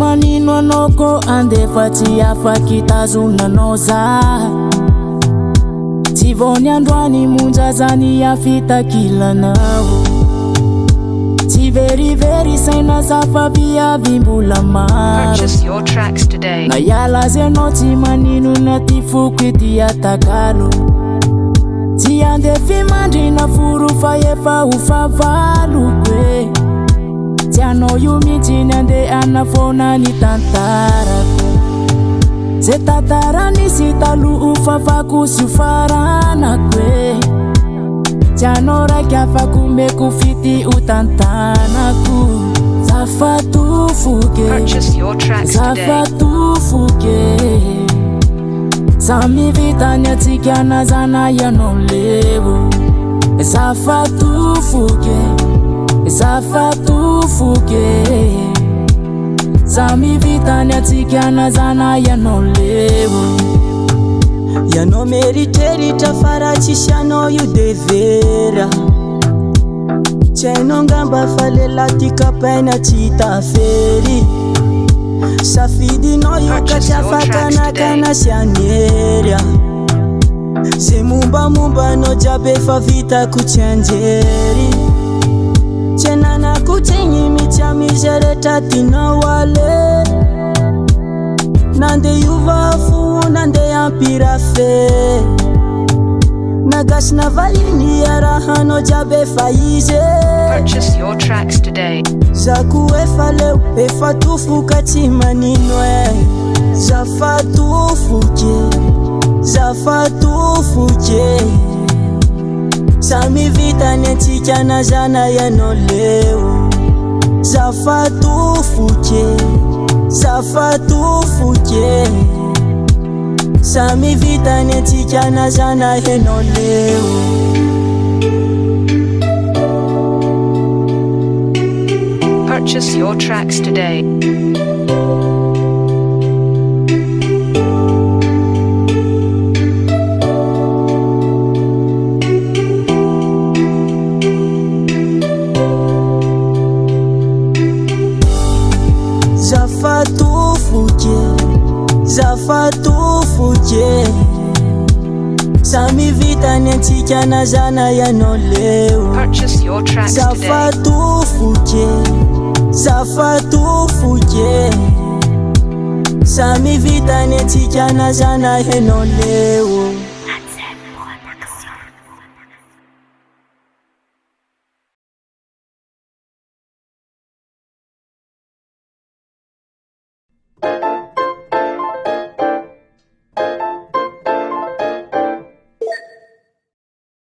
manino anao ko andefa tsy afaky tazonanao za. Tsy vao ny androany monja zany afitakilanao. Tsy verivery saina zafa viavy mbola maro. Purchase your tracks today. Na iala zenao tsy manino na ty foko ity atakalo. Tsy andefy mandrina foro fa efa ho favaloko e. Tsy anao io mihitsy ny andehana foana ny tantarako. Ze tantara nisy taloha fafako sy ho faranako e. Tsy anao raiky afako meko fity ho tantanako. Zafatofoke, Purchase your tracks today. zafatofoke. Samy vitany atsika nazana ianao levo. Zafatofoke, zafatofoke. Samy vitany atsika nazana ianao levo. Ianao meritreritra fa raha tsisy anao io devera. Tsy hainao ngamba fa lehilahy ty kapaina tsy tafery. Safidinao io ka tsy afaka nakana sy anery. Ze mombamomba anao jiaby efa vitako tsy anjery. Tsy ananako tsigny mihitsy amizy rehetra tinao ale. Nande iova fo nande ampira fe. Nagasina valiny arahanao jiaby efa izy. Purchase your tracks today. Zaku efa leo efa tofoka tsy manino e. Zafatofoke, zafatofoke. Samy vitany antsika nazana ianao leo. Zafatofoke, zafatofoke. Samy vitany antsika nazana ianao leo. Purchase your tracks today. Zafatofoke, zafatofoke. Samy vitany antsika nazana ianao leo. Purchase your tracks today. Zafatofoke, zafatofoke. Samy vitany antsika nazana ianao leo.